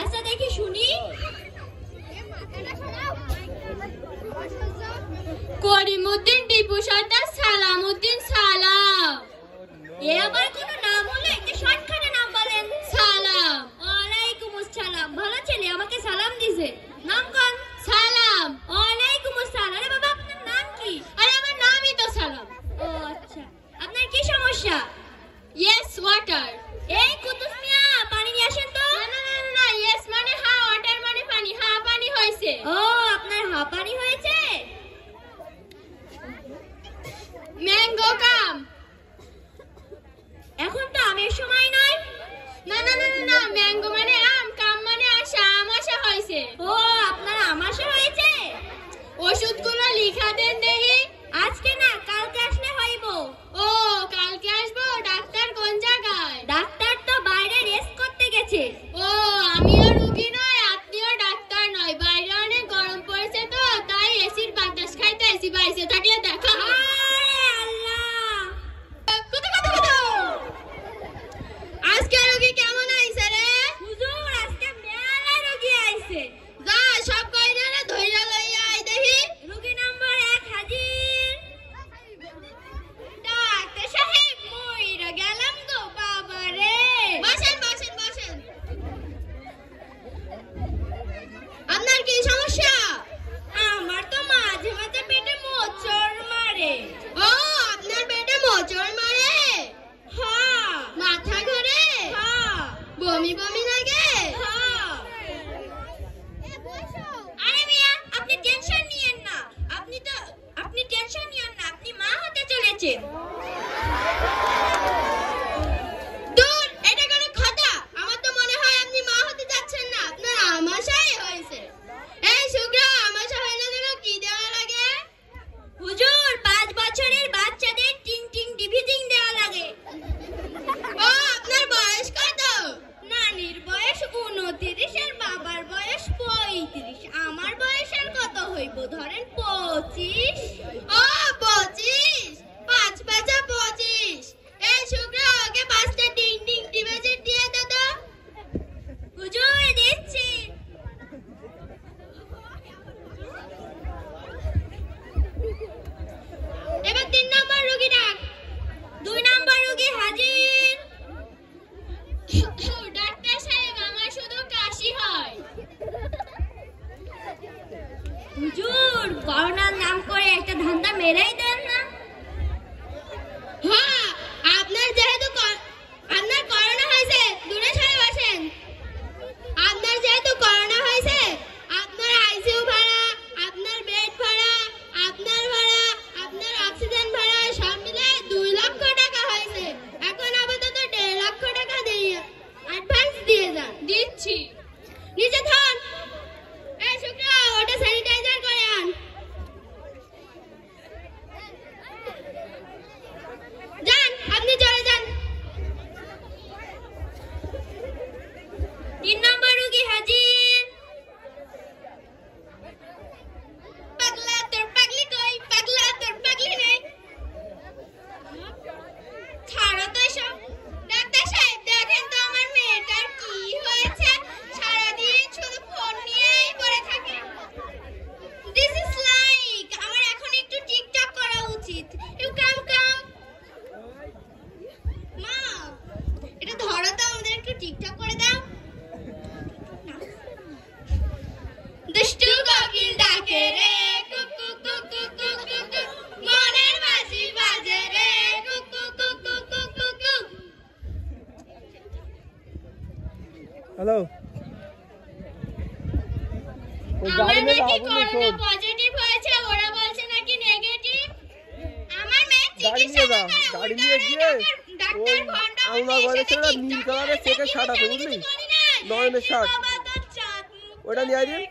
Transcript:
আচ্ছা দেখি শুনি। করিমউদ্দিন টিপু সর্দার সালামউদ্দিন সালাম। এ আবার কোন নাম হলো? একটা শর্টকাটে নাম বলেন। সালাম। ওয়ালাইকুম আসসালাম। ভালো ছেলে, আমাকে সালাম দিছে। নাম কোন? সালাম। ওয়ালাইকুম আসসালাম। আরে বাবা আপনার নাম কি? আরে আমার নামই তো সালাম। ও আচ্ছা, আপনার কি সমস্যা? Yes water. এই কুতুস মিয়া পানি নিয়ে আসেন তো। না না না না, ইয়েস মানে হ্যাঁ, ওয়াটার মানে পানি। হ্যাঁ পানি হয়েছে। ও আপনার হ্যাঁ পানি হয়েছে। ম্যাঙ্গো কাম। এখন তো আমের সময় নয়। না না না না, ম্যাঙ্গো মানে আম, কাম মানে আশা। আম আশা হয়েছে। ও আপনার আম আশা হয়েছে। ওষুধগুলো লিখা দেন দেখি। আজকে না, কালকে আসলে হইব। ও কালকে আসবো। ডাক্তার কোন জায়গায়? ডাক্তার তো বাইরে রেস্ট করতে গেছে। ও আমিও রোগী নয়, আত্মীয় ডাক্তার নয়। বাইরে অনেক গরম পড়েছে তো, তাই এসির বাতাস খাইতে এসি বাইরে থাকলে দেখা। আজকে রোগী কেমন আইছে রে? হুজুর আজকে মেলা রোগী আইছে। যা সব কয়জনে ধইরা লইয়া আই দেখি। রোগী নাম্বার 1 হাজির। ডাক্তার সাহেব মইরা গেলাম গো বাবা রে। বসেন বসেন বসেন। আপনার কি সমস্যা? আমার তো মাঝে মাঝে পেটে মোচড় মারে। ও আপনার পেটে মোচড় মারে? হ্যাঁ। মাথা ঘোরে? হ্যাঁ। বমি বমি লাগে? হ্যাঁ। আরে মিয়া আপনি টেনশন নিয়েন না। আপনি টেনশন নিয়েন না, আপনি মা হতে চলেছেন। দূর, এটা কোনো কথা? আমার তো মনে হয় আপনি মা হতে যাচ্ছেন না, আপনার আমাশাই হয়েছে। এই শুক্র, আমাশা হয় না যেন কি দেওয়া লাগে? হুজুর 5 বছরের বাচ্চাদের টিং টিং ডিভিজিং দেওয়া লাগে। ও আপনার বয়স কত? নানির বয়স 29 আর বাবার বয়স 35। আমার বয়স আর কত হইব? ধরেন 25। ও 25, 5 5 25। এই শুক্র, ওকে 5টা টিং টিং ডিভিজিং দিয়ে দে তো। হুজুর দিচ্ছি। এবার 3 নম্বর রোগী ডাক। 2 নম্বর রোগী হাজির। ডাক্তার সাহেব আমার শুধু কাশি হয়। হুজুর করোনার নাম করে একটা ধান্দা মেরেই দেন না। হ্যাঁ, আপনার যেহেতু আপনার করোনা হয়েছে, দূরে সরে বসেন। আপনার যেহেতু করোনা হয়েছে, আপনার আইসিইউ ভাড়া, আপনার বেড ভাড়া, আপনার ভাড়া, আপনার অক্সিজেন ভাড়া সব মিলে 2 লক্ষ টাকা হয়েছে। এখন আপাতত 1.5 লক্ষ টাকা দিয়ে অ্যাডভান্স দিয়ে যান। দিচ্ছি। নিচে থান। এই শুক্র, ওটা স্যানিটাইজার করে আন। যান, আপনি চলে যান। 3 নম্বর রোগী হাজির। পাগলা তোর পাগলি কই? পাগলা তোর পাগলি নেই। ছাড়ো তো এসব। ডাক্তার সাহেব দেখেন তো আমার মেয়েটার কি হয়েছে। সারাদিন শুধু ফোন নিয়েই পড়ে থাকে। দিস ইজ লাইক আমার এখন একটু টিকটক করা উচিত। ইউ কাম কাম। মা এটা ধরো তো, আমাদের একটু টিকটক করে দাও। দুষ্টু কোকিল ডাকে রে, কুকু কুকু কুকু কুকু, মনের বাঁশি বাজে রে, কুকু কুকু কুকু কুকু। হ্যালো, আমার নাকি করোনা পজিটিভ হয়েছে, ওরা বলছে নাকি নেগেটিভ। আমার মেয়ে চিকিৎসা গাড়ি নিয়ে গিয়ে ডাক্তার ভন্ডা আমার বলেছে না নীল কালারের চেকের শার্ট আছে বুঝলি, নয়নের শার্ট, ওটা নিয়ে আয় দিন।